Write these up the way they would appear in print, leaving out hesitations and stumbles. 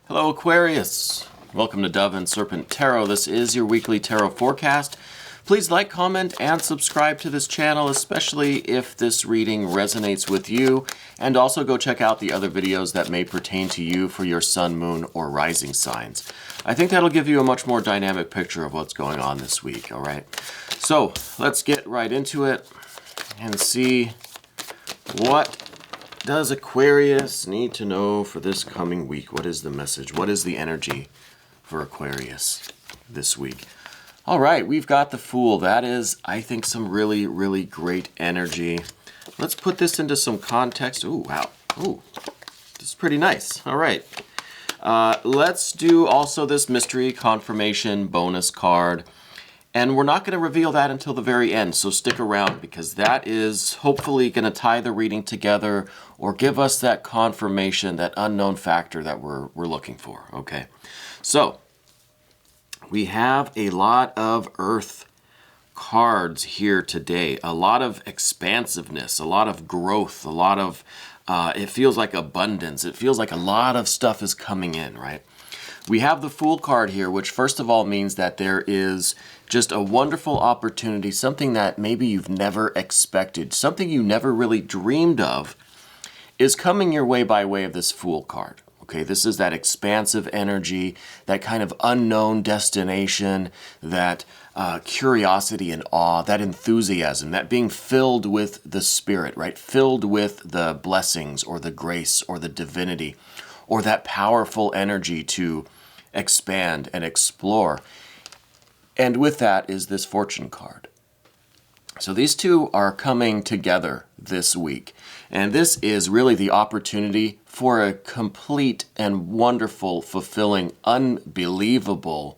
Hello Aquarius! Welcome to Dove and Serpent Tarot. This is your weekly tarot forecast. Please like, comment, and subscribe to this channel, especially if this reading resonates with you. And also go check out the other videos that may pertain to you for your sun, moon, or rising signs. I think that'll give you a much more dynamic picture of what's going on this week, alright? So, let's get right into it and see what does Aquarius need to know for this coming week? What is the message? What is the energy for Aquarius this week? All right, we've got the Fool. That is, I think, some really, really great energy. Let's put this into some context. Ooh, wow. Ooh, this is pretty nice. All right. Let's do also this mystery confirmation bonus card. And we're not going to reveal that until the very end, so stick around because that is hopefully going to tie the reading together or give us that confirmation, that unknown factor that we're looking for, okay? So, we have a lot of Earth cards here today, a lot of expansiveness, a lot of growth, a lot of, it feels like abundance, it feels like a lot of stuff is coming in, right? We have the Fool card here, which first of all means that there is just a wonderful opportunity, something that maybe you've never expected, something you never really dreamed of is coming your way by way of this Fool card. Okay, this is that expansive energy, that kind of unknown destination, that curiosity and awe, that enthusiasm, that being filled with the Spirit, right? Filled with the blessings or the grace or the divinity or that powerful energy to expand and explore. And with that is this Fortune card. So these two are coming together this week. And this is really the opportunity for a complete and wonderful, fulfilling, unbelievable,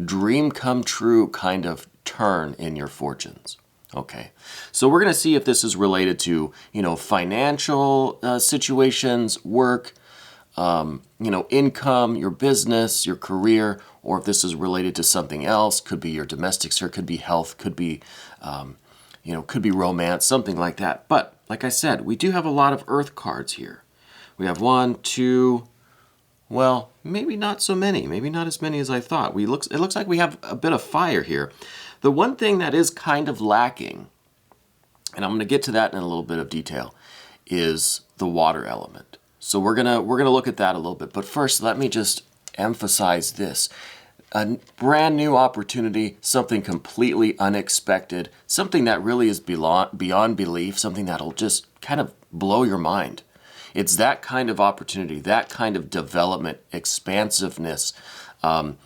dream come true kind of turn in your fortunes. Okay, so we're going to see if this is related to, financial situations, work, income, your business, your career, or if this is related to something else. Could be your domestic sphere, could be health, could be, could be romance, something like that. But like I said, we do have a lot of Earth cards here. We have 1, 2, well, maybe not so many, maybe not as many as I thought. It looks like we have a bit of fire here. The one thing that is kind of lacking, and I'm going to get to that in a little bit of detail, is the water element. So we're gonna look at that a little bit. But first, let me just emphasize this. A brand new opportunity, something completely unexpected, something that really is beyond belief, something that'll just kind of blow your mind. It's that kind of opportunity, that kind of development, expansiveness. The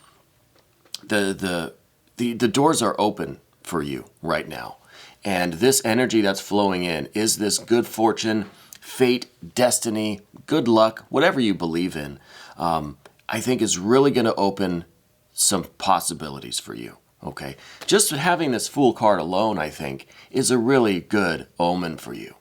doors are open for you right now. And this energy that's flowing in is this good fortune, fate, destiny, good luck, whatever you believe in, I think is really going to open some possibilities for you, okay? Just having this Fool card alone, I think, is a really good omen for you.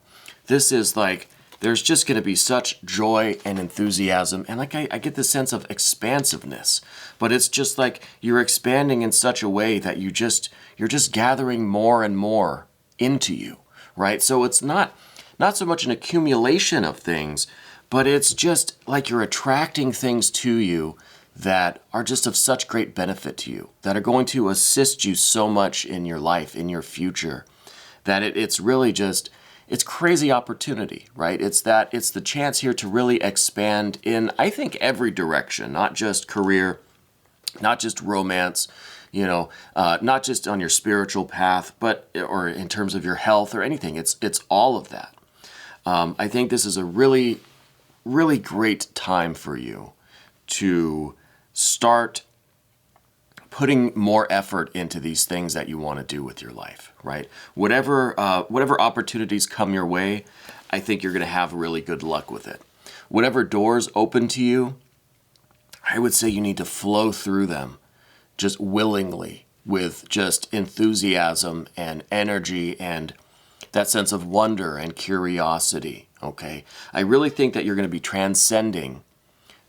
This is like, there's just going to be such joy and enthusiasm, and like I get this sense of expansiveness, but it's just like you're expanding in such a way that you're just gathering more and more into you, right? So it's not so much an accumulation of things, but it's just like you're attracting things to you that are just of such great benefit to you, that are going to assist you so much in your life, in your future, that it's really just, it's crazy opportunity, right? It's the chance here to really expand in, I think, every direction, not just career, not just romance, not just on your spiritual path, but, or in terms of your health or anything. It's all of that. I think this is a really, really great time for you to start putting more effort into these things that you want to do with your life, right? Whatever opportunities come your way, I think you're going to have really good luck with it. Whatever doors open to you, I would say you need to flow through them just willingly with just enthusiasm and energy and that sense of wonder and curiosity, okay? I really think that you're going to be transcending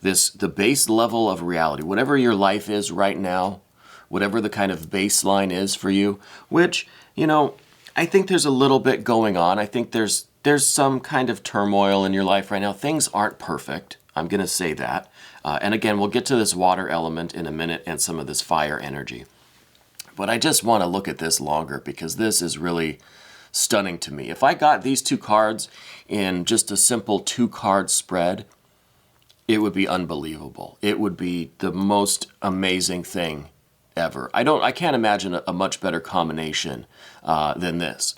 the base level of reality. Whatever your life is right now, whatever the kind of baseline is for you, which, I think there's a little bit going on. I think there's some kind of turmoil in your life right now. Things aren't perfect. I'm going to say that. And again, we'll get to this water element in a minute and some of this fire energy. But I just want to look at this longer because this is really stunning to me. If I got these two cards in just a simple 2-card spread, it would be unbelievable. It would be the most amazing thing ever. I can't imagine a much better combination than this.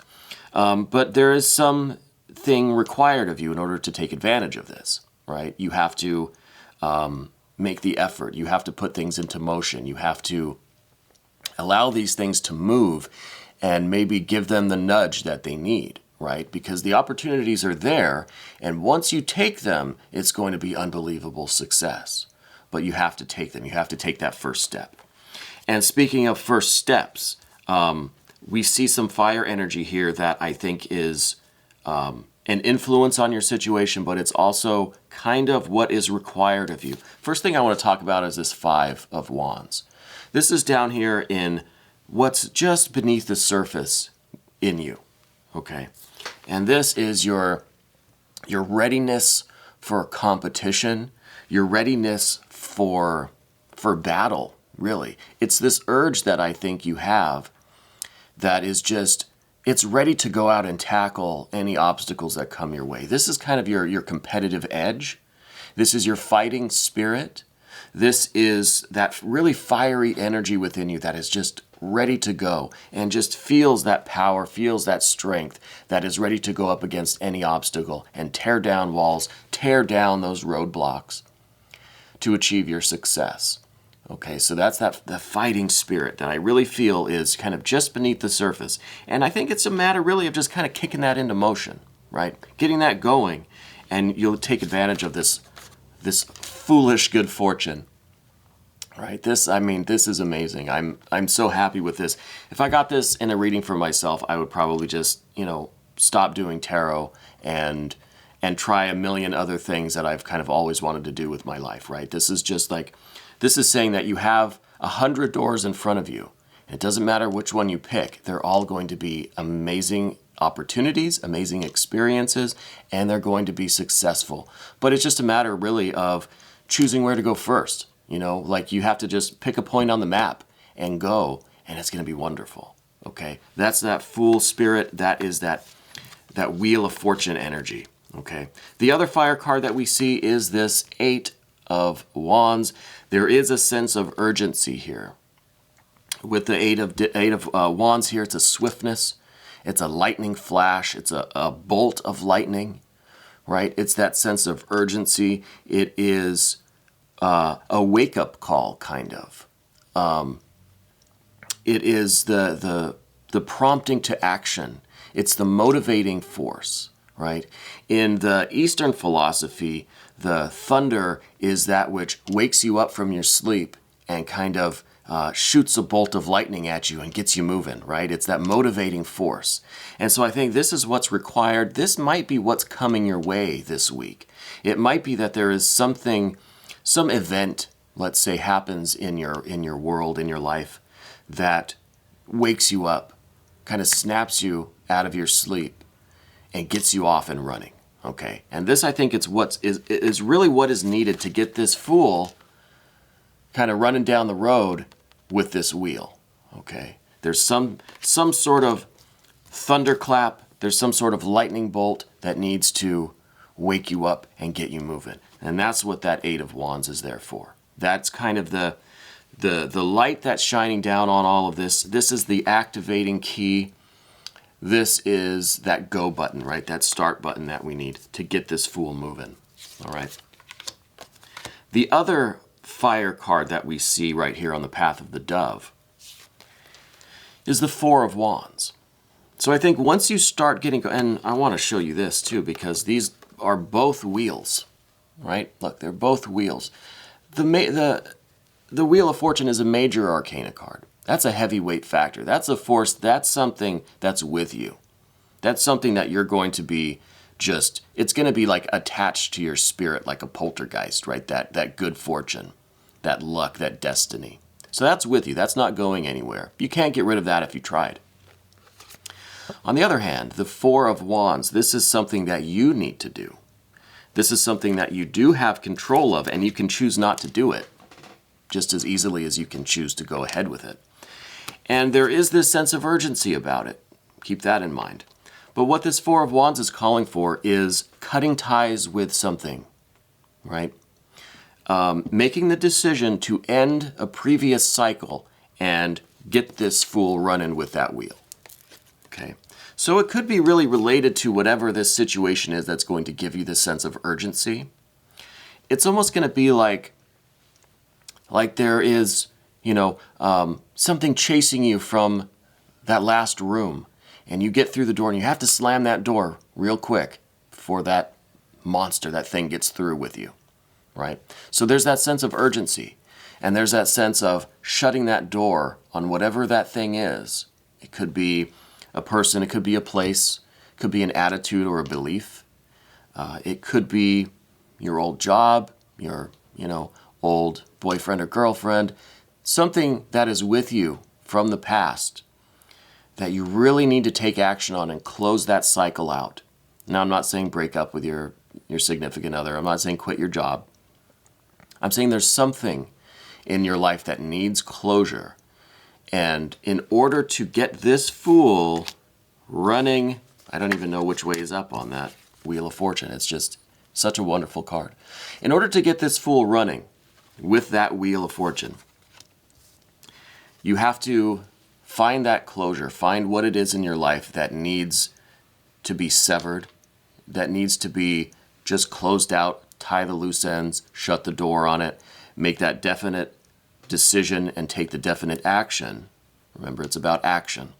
But there is something required of you in order to take advantage of this, right? You have to make the effort. You have to put things into motion. You have to allow these things to move and maybe give them the nudge that they need, right? Because the opportunities are there, and once you take them, it's going to be unbelievable success. But you have to take them. You have to take that first step. And speaking of first steps, we see some fire energy here that I think is an influence on your situation, but it's also kind of what is required of you. First thing I want to talk about is this 5 of Wands. This is down here in what's just beneath the surface in you, okay? And this is your readiness for competition, your readiness for battle, really. It's this urge that I think you have that is just, it's ready to go out and tackle any obstacles that come your way. This is kind of your competitive edge. This is your fighting spirit. This is that really fiery energy within you that is just ready to go and just feels that power, feels that strength that is ready to go up against any obstacle and tear down walls, tear down those roadblocks to achieve your success. Okay, so that's the fighting spirit that I really feel is kind of just beneath the surface. And I think it's a matter really of just kind of kicking that into motion, right? Getting that going, and you'll take advantage of this foolish good fortune. Right, this is amazing. I'm so happy with this. If I got this in a reading for myself, I would probably just, stop doing tarot and try a million other things that I've kind of always wanted to do with my life, right? This is saying that you have 100 doors in front of you. It doesn't matter which one you pick. They're all going to be amazing opportunities, amazing experiences, and they're going to be successful. But it's just a matter really of choosing where to go first. Like you have to just pick a point on the map and go, and it's going to be wonderful. Okay, that's that fool spirit. That is that wheel of fortune energy. Okay, the other fire card that we see is this 8 of Wands. There is a sense of urgency here. With the 8 of Wands here, it's a swiftness. It's a lightning flash. It's a bolt of lightning, right? It's that sense of urgency. It is a wake-up call, kind of. It is the prompting to action. It's the motivating force, right? In the Eastern philosophy, the thunder is that which wakes you up from your sleep and kind of shoots a bolt of lightning at you and gets you moving, right? It's that motivating force. And so I think this is what's required. This might be what's coming your way this week. It might be that there is some event, let's say, happens in your world, in your life, that wakes you up, kind of snaps you out of your sleep and gets you off and running, okay? And this, I think, is really what is needed to get this fool kind of running down the road with this wheel, okay? There's some sort of thunderclap, there's some sort of lightning bolt that needs to wake you up and get you moving. And that's what that 8 of Wands is there for. That's kind of the light that's shining down on all of this. This is the activating key. This is that go button, right? That start button that we need to get this fool moving. All right. The other fire card that we see right here on the path of the dove is the 4 of Wands. So I think once you start getting, and I want to show you this too, because these are both wheels, right? Look, they're both wheels. The Wheel of Fortune is a major arcana card. That's a heavyweight factor. That's a force. That's something that's with you. That's something that you're going to be it's going to be like attached to your spirit like a poltergeist, right? That good fortune, that luck, that destiny. So that's with you. That's not going anywhere. You can't get rid of that if you tried. On the other hand, the 4 of Wands, this is something that you need to do. This is something that you do have control of, and you can choose not to do it just as easily as you can choose to go ahead with it. And there is this sense of urgency about it. Keep that in mind. But what this Four of Wands is calling for is cutting ties with something, right? Making the decision to end a previous cycle and get this Fool running with that wheel, okay? So it could be really related to whatever this situation is that's going to give you this sense of urgency. It's almost going to be like there is, something chasing you from that last room, and you get through the door and you have to slam that door real quick before that monster, that thing gets through with you, right? So there's that sense of urgency, and there's that sense of shutting that door on whatever that thing is. It could be a person, it could be a place, it could be an attitude or a belief. It could be your old job, your, old boyfriend or girlfriend, something that is with you from the past that you really need to take action on and close that cycle out. Now, I'm not saying break up with your significant other. I'm not saying quit your job. I'm saying there's something in your life that needs closure. And in order to get this Fool running, I don't even know which way is up on that Wheel of Fortune. It's just such a wonderful card. In order to get this Fool running with that Wheel of Fortune, you have to find that closure, find what it is in your life that needs to be severed, that needs to be just closed out, tie the loose ends, shut the door on it, make that definite decision and take the definite action. Remember, it's about action.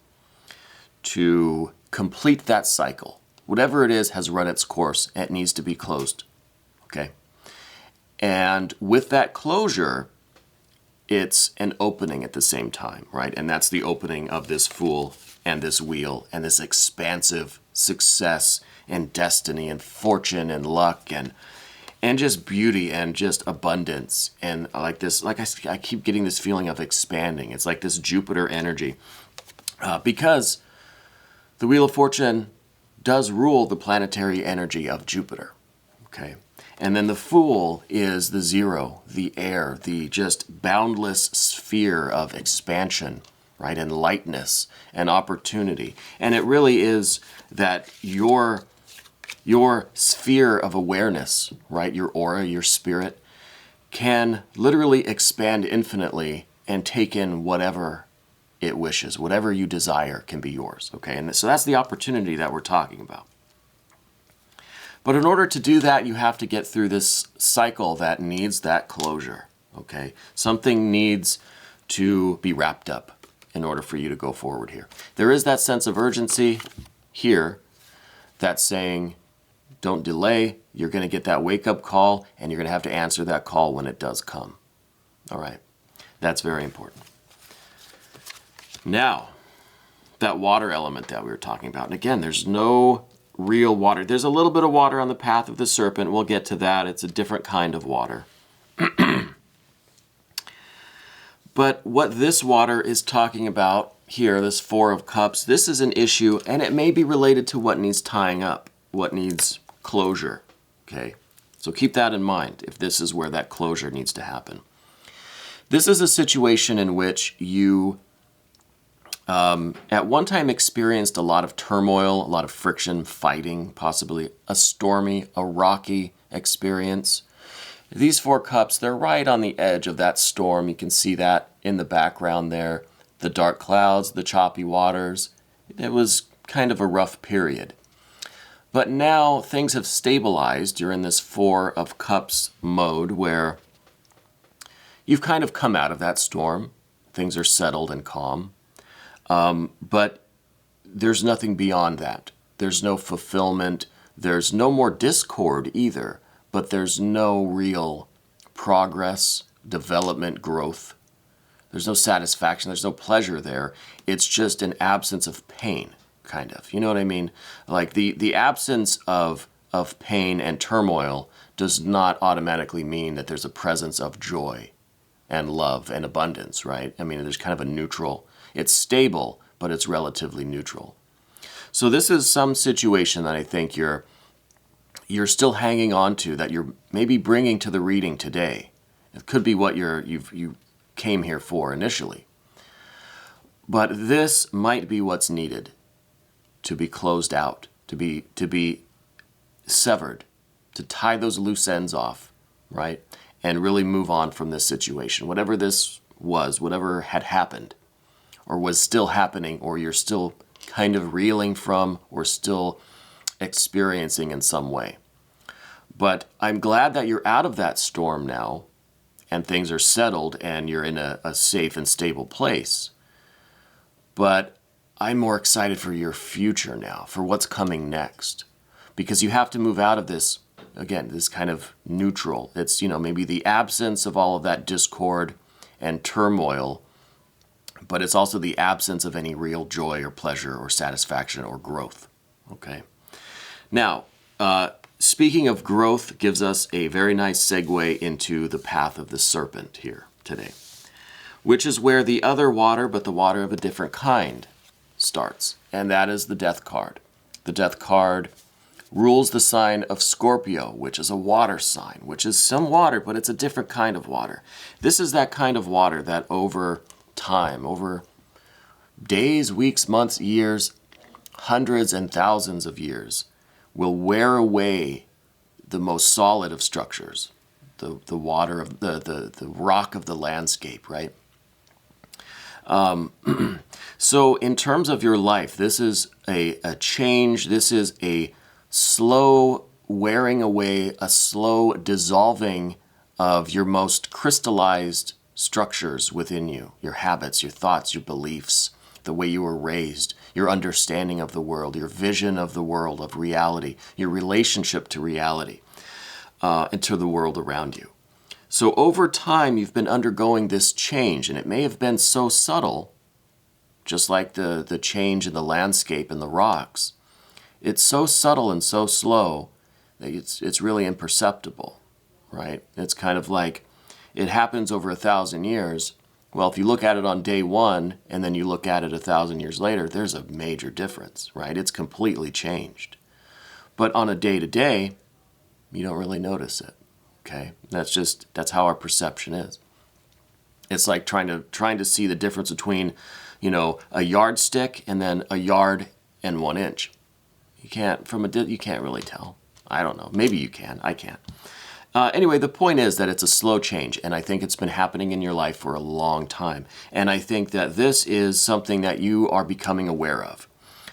To complete that cycle. Whatever it is has run its course. It needs to be closed. Okay? And with that closure, it's an opening at the same time, right? And that's the opening of this Fool and this Wheel and this expansive success and destiny and fortune and luck and just beauty and just abundance and like this, I keep getting this feeling of expanding. It's like this Jupiter energy because the Wheel of Fortune does rule the planetary energy of Jupiter, okay? And then the Fool is the zero, the air, the just boundless sphere of expansion, right? And lightness and opportunity. And it really is that your sphere of awareness, right? Your aura, your spirit, can literally expand infinitely and take in whatever it wishes. Whatever you desire can be yours, okay? And so that's the opportunity that we're talking about. But in order to do that, you have to get through this cycle that needs that closure, okay? Something needs to be wrapped up in order for you to go forward here. There is that sense of urgency here that's saying, don't delay. You're going to get that wake-up call, and you're going to have to answer that call when it does come. All right. That's very important. Now, that water element that we were talking about. And again, there's no real water. There's a little bit of water on the path of the Serpent. We'll get to that. It's a different kind of water. But what this water is talking about here, this Four of Cups, this is an issue, and it may be related to what needs tying up, what needs closure, okay? So keep that in mind if this is where that closure needs to happen. This is a situation in which you at one time experienced a lot of turmoil, a lot of friction, fighting, possibly a stormy, a rocky experience. These Four Cups, they're right on the edge of that storm. You can see that in the background there. The dark clouds, the choppy waters. It was kind of a rough period. But now things have stabilized. You're in this Four of Cups mode where you've kind of come out of that storm. Things are settled and calm. But there's nothing beyond that. There's no fulfillment. There's no more discord either. But there's no real progress, development, growth. There's no satisfaction. There's no pleasure there. It's just an absence of pain, kind of. You know what I mean? Like the absence of pain and turmoil does not automatically mean that there's a presence of joy and love and abundance, right? I mean, there's kind of a neutral. It's stable, but it's relatively neutral. So this is some situation that I think you're you're still hanging on to, that you're maybe bringing to the reading today. It could be what you came here for initially. But this might be what's needed to be closed out, to be severed, to tie those loose ends off, right? And really move on from this situation. Whatever this was, whatever had happened, or was still happening, or you're still kind of reeling from, or still experiencing in some way. But I'm glad that you're out of that storm now, and things are settled, and you're in a safe and stable place. But I'm more excited for your future now, for what's coming next. Because you have to move out of this, again, this kind of neutral. It's, maybe the absence of all of that discord and turmoil, but it's also the absence of any real joy or pleasure or satisfaction or growth. Okay? Now, speaking of growth gives us a very nice segue into the path of the serpent here today, which is where the other water, but the water of a different kind, starts. And that is the death card. The death card rules the sign of Scorpio, which is a water sign, which is some water, but it's a different kind of water. This is that kind of water that over time, over days, weeks, months, years, hundreds and thousands of years, will wear away the most solid of structures, the water of the rock of the landscape, right? So in terms of your life, this is a change. This is a slow wearing away, a slow dissolving of your most crystallized structures within you, your habits, your thoughts, your beliefs, the way you were raised, your understanding of the world, your vision of the world, of reality, your relationship to reality, and to the world around you. So over time, you've been undergoing this change, and it may have been so subtle, just like the change in the landscape and the rocks. It's so subtle and so slow that it's really imperceptible, right? It's kind of like it happens over 1,000 years. Well, if you look at it on day one and then you look at it 1,000 years later, there's a major difference, right? It's completely changed. But on a day-to-day, you don't really notice it, okay? That's how our perception is. It's like trying to see the difference between, a yardstick and then a yard and 1 inch. You can't really tell. I don't know. Maybe you can. I can't. Anyway, the point is that it's a slow change, and I think it's been happening in your life for a long time. And I think that this is something that you are becoming aware of.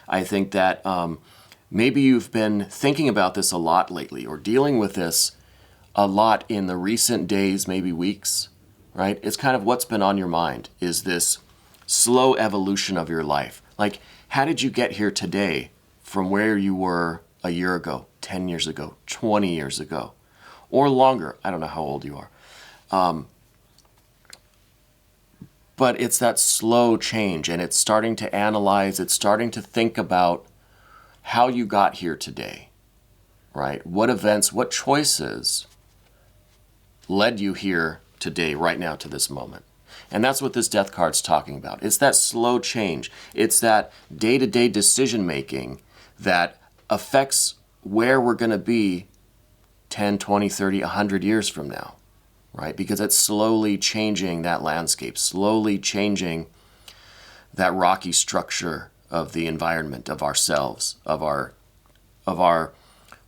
I think that maybe you've been thinking about this a lot lately, or dealing with this a lot in the recent days, maybe weeks, right? It's kind of what's been on your mind, is this slow evolution of your life. Like, how did you get here today from where you were a year ago, 10 years ago, 20 years ago, or longer? I don't know how old you are. But it's that slow change, and it's starting to analyze, it's starting to think about how you got here today, right? What events, what choices led you here today, right now, to this moment? And that's what this death card's talking about. It's that slow change. It's that day-to-day decision-making that affects where we're going to be 10, 20, 30, 100 years from now, right? Because it's slowly changing that landscape, slowly changing that rocky structure of the environment, of ourselves, of our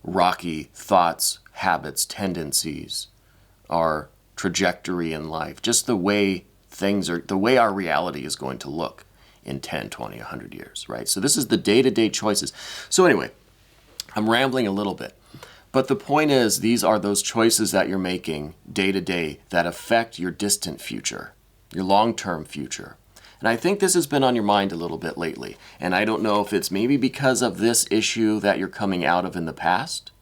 rocky thoughts, habits, tendencies, our trajectory in life, just the way the way our reality is going to look in 10, 20, 100 years, right? So this is the day-to-day choices. So anyway, I'm rambling a little bit, but the point is, these are those choices that you're making day to day that affect your distant future, your long-term future. And I think this has been on your mind a little bit lately. And I don't know if it's maybe because of this issue that you're coming out of in the past,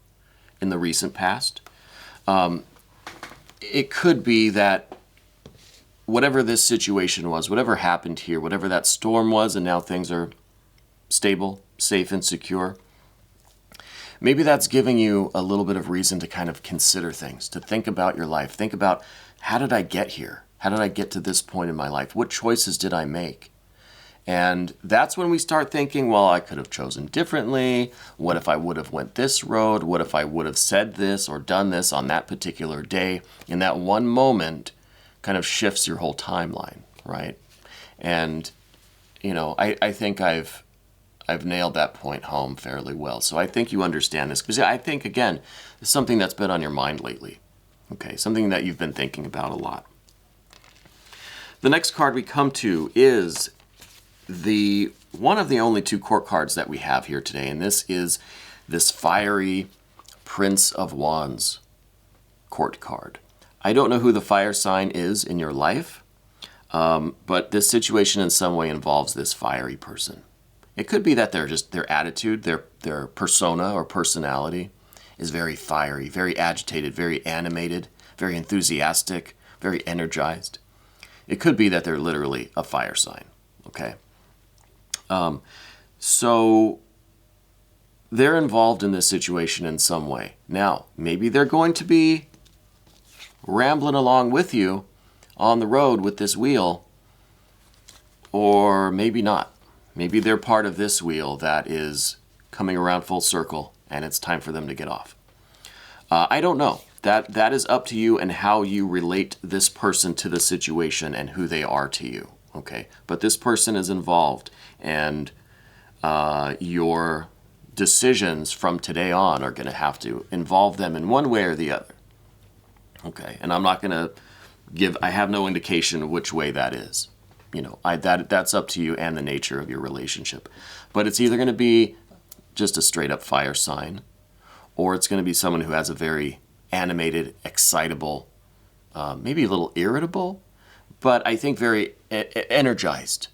in the recent past. It could be that whatever this situation was, whatever happened here, whatever that storm was, and now things are stable, safe, and secure, maybe that's giving you a little bit of reason to kind of consider things, to think about your life. Think about, how did I get here? How did I get to this point in my life? What choices did I make? And that's when we start thinking, well, I could have chosen differently. What if I would have went this road? What if I would have said this or done this on that particular day? In that one moment kind of shifts your whole timeline, right? And, you know, I think I've nailed that point home fairly well. So I think you understand this, because I think, again, it's something that's been on your mind lately. Okay, something that you've been thinking about a lot. The next card we come to is one of the only two court cards that we have here today, and this is this fiery Prince of Wands court card. I don't know who the fire sign is in your life, but this situation in some way involves this fiery person. It could be that their attitude, their persona or personality is very fiery, very agitated, very animated, very enthusiastic, very energized. It could be that they're literally a fire sign, okay? So they're involved in this situation in some way. Now, maybe they're going to be rambling along with you on the road with this wheel, or maybe not. Maybe they're part of this wheel that is coming around full circle and it's time for them to get off. I don't know. That is up to you and how you relate this person to the situation and who they are to you. Okay, but this person is involved, and your decisions from today on are going to have to involve them in one way or the other. Okay, and I'm not going to I have no indication which way that is. You know, that's up to you and the nature of your relationship. But it's either going to be just a straight up fire sign, or it's going to be someone who has a very animated, excitable, maybe a little irritable, but I think very energized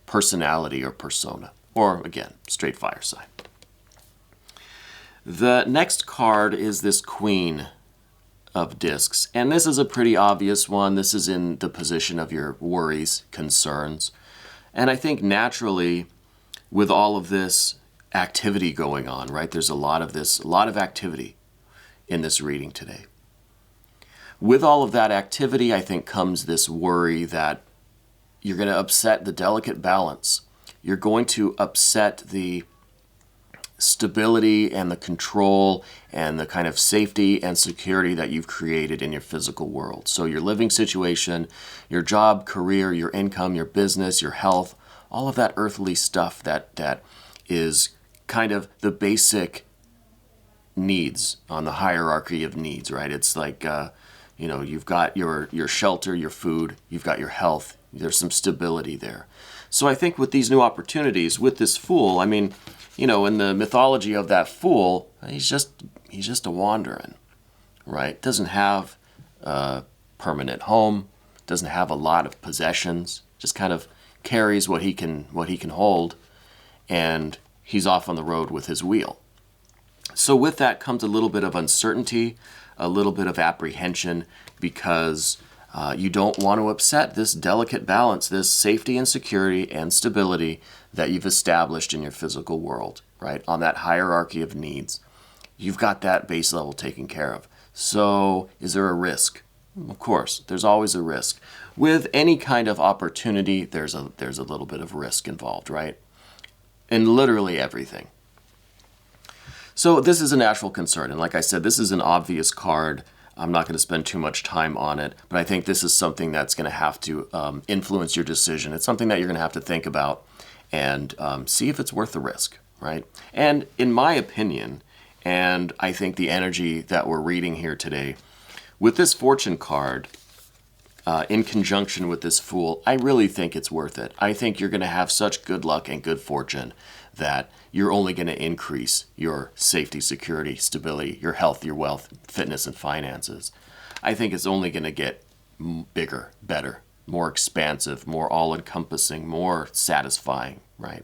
personality or persona, or again, straight fire sign. The next card is this Queen of Discs, and this is a pretty obvious one. This is in the position of your worries, concerns, and I think naturally with all of this activity going on, right, there's a lot of activity in this reading today. With all of that activity, I think comes this worry that you're going to upset the delicate balance. You're going to upset the stability and the control and the kind of safety and security that you've created in your physical world. So your living situation, your job, career, your income, your business, your health, all of that earthly stuff that is kind of the basic needs on the hierarchy of needs, right? It's like, you've got your shelter, your food, you've got your health, there's some stability there. So I think with these new opportunities, with this Fool, I mean, in the mythology of that Fool, he's just a wandering, right? Doesn't have a permanent home, doesn't have a lot of possessions, just kind of carries what he can hold, and he's off on the road with his wheel. So with that comes a little bit of uncertainty, a little bit of apprehension, because you don't want to upset this delicate balance, this safety and security and stability that you've established in your physical world, right? On that hierarchy of needs. You've got that base level taken care of. So is there a risk? Of course, there's always a risk. With any kind of opportunity, there's a little bit of risk involved, right? In literally everything. So this is a natural concern, and like I said, this is an obvious card. I'm not going to spend too much time on it, but I think this is something that's going to have to influence your decision. It's something that you're going to have to think about and see if it's worth the risk, right? And in my opinion, and I think the energy that we're reading here today, with this Fortune card, in conjunction with this Fool, I really think it's worth it. I think you're going to have such good luck and good fortune that you're only going to increase your safety, security, stability, your health, your wealth, fitness, and finances. I think it's only going to get bigger, better, more expansive, more all-encompassing, more satisfying, right?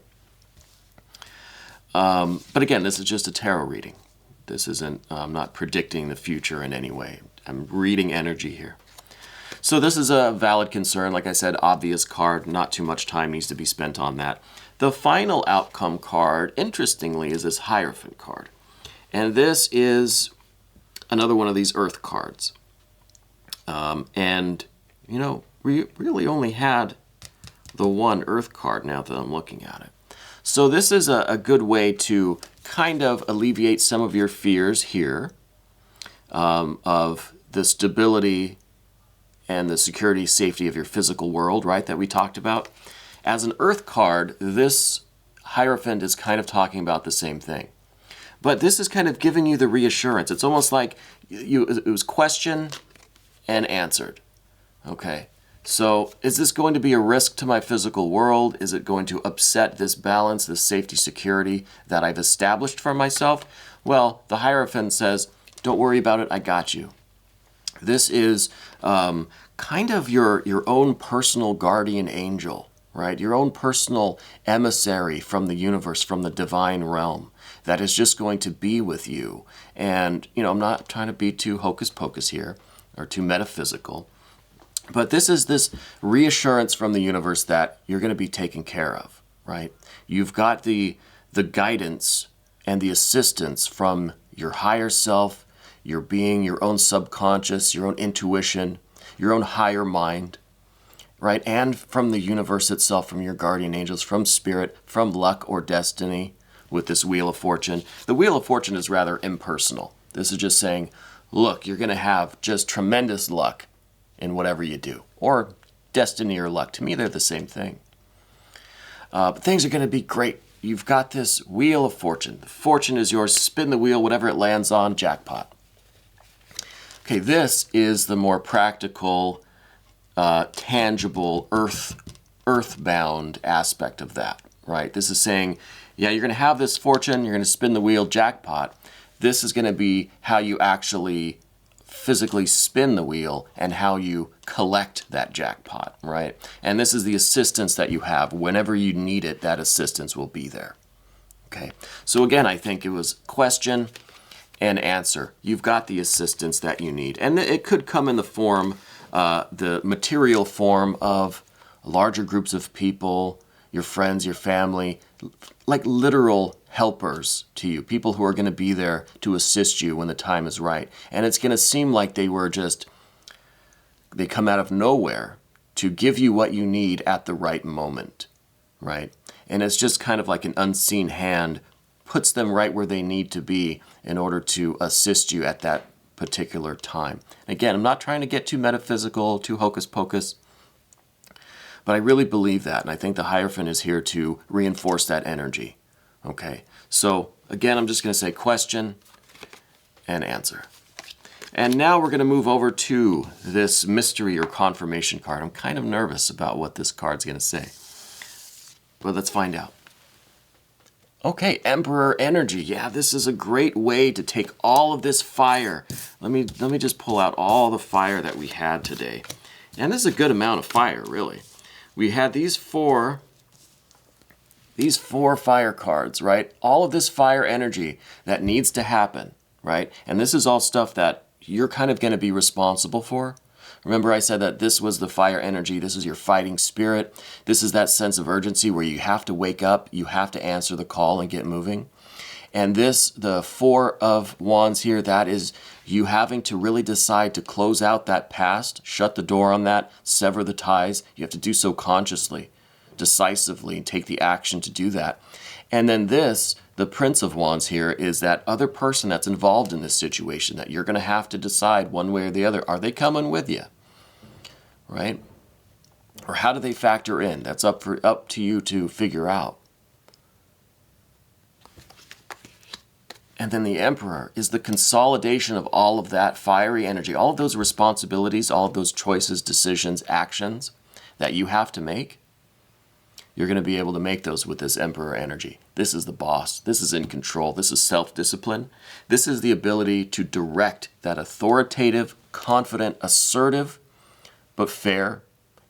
But again, this is just a tarot reading. This isn't, I'm not predicting the future in any way. I'm reading energy here. So this is a valid concern. Like I said, obvious card. Not too much time needs to be spent on that. The final outcome card, interestingly, is this Hierophant card. And this is another one of these Earth cards. We really only had the one Earth card now that I'm looking at it. So this is a good way to kind of alleviate some of your fears here of the stability and the security, safety of your physical world, right, that we talked about. As an Earth card, this Hierophant is kind of talking about the same thing. But this is kind of giving you the reassurance. It's almost like it was questioned and answered. Okay, so is this going to be a risk to my physical world? Is it going to upset this balance, this safety, security that I've established for myself? Well, the Hierophant says, don't worry about it, I got you. This is kind of your own personal guardian angel, right? Your own personal emissary from the universe, from the divine realm, that is just going to be with you. And, I'm not trying to be too hocus pocus here or too metaphysical, but this is this reassurance from the universe that you're going to be taken care of, right? You've got the guidance and the assistance from your higher self, your being, your own subconscious, your own intuition, your own higher mind, right? And from the universe itself, from your guardian angels, from spirit, from luck or destiny with this Wheel of Fortune. The Wheel of Fortune is rather impersonal. This is just saying, look, you're going to have just tremendous luck in whatever you do. Or destiny or luck. To me, they're the same thing. But things are going to be great. You've got this Wheel of Fortune. The fortune is yours. Spin the wheel, whatever it lands on, jackpot. Okay, this is the more practical, tangible, earthbound aspect of that, right? This is saying, yeah, you're going to have this fortune, you're going to spin the wheel, jackpot. This is going to be how you actually physically spin the wheel and how you collect that jackpot, right? And this is the assistance that you have. Whenever you need it, that assistance will be there. Okay, so again, I think it was question and answer. You've got the assistance that you need. And it could come in the form, the material form of larger groups of people, your friends, your family, like literal helpers to you, people who are going to be there to assist you when the time is right. And it's going to seem like they come out of nowhere to give you what you need at the right moment, right? And it's just kind of like an unseen hand puts them right where they need to be in order to assist you at that particular time. Again, I'm not trying to get too metaphysical, too hocus pocus, but I really believe that, and I think the Hierophant is here to reinforce that energy. Okay, so again, I'm just going to say question and answer. And now we're going to move over to this mystery or confirmation card. I'm kind of nervous about what this card's going to say, but let's find out. Okay, Emperor energy. Yeah, this is a great way to take all of this fire. Let me just pull out all the fire that we had today. And this is a good amount of fire, really. We had these four fire cards, right? All of this fire energy that needs to happen, right? And this is all stuff that you're kind of going to be responsible for. Remember I said that this was the fire energy, this is your fighting spirit, this is that sense of urgency where you have to wake up, you have to answer the call and get moving. And this, the Four of Wands here, that is you having to really decide to close out that past, shut the door on that, sever the ties. You have to do so consciously, decisively, and take the action to do that. And then this, the Prince of Wands here, is that other person that's involved in this situation that you're going to have to decide one way or the other. Are they coming with you? Right? Or how do they factor in? That's up to you to figure out. And then the Emperor is the consolidation of all of that fiery energy, all of those responsibilities, all of those choices, decisions, actions that you have to make. You're going to be able to make those with this Emperor energy. This is the boss. This is in control. This is self-discipline. This is the ability to direct that authoritative, confident, assertive, but fair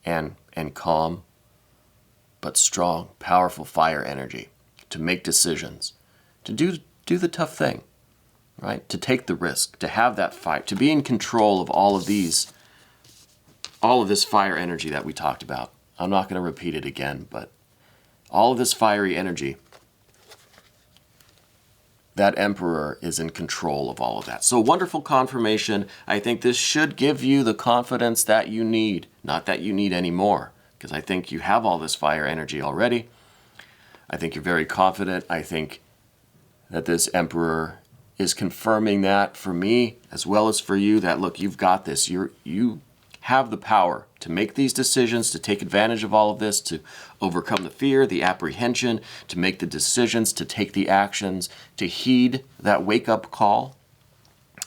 and calm, but strong, powerful fire energy to make decisions, to do the tough thing, right? To take the risk, to have that fight, to be in control of all of this fire energy that we talked about. I'm not going to repeat it again, but all of this fiery energy, that Emperor is in control of all of that. So wonderful confirmation. I think this should give you the confidence that you need, not that you need any more, because I think you have all this fire energy already. I think you're very confident. I think that this Emperor is confirming that for me as well as for you, that look, you've got this. You have the power to make these decisions, to take advantage of all of this, to overcome the fear, the apprehension, to make the decisions, to take the actions, to heed that wake-up call.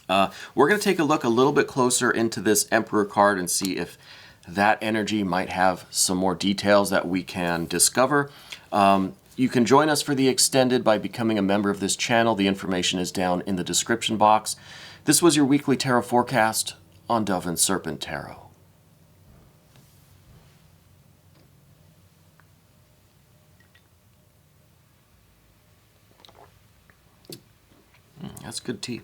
We're going to take a look a little bit closer into this Emperor card and see if that energy might have some more details that we can discover. You can join us for the extended by becoming a member of this channel. The information is down in the description box. This was your weekly tarot forecast on Dove and Serpent Tarot. That's good tea.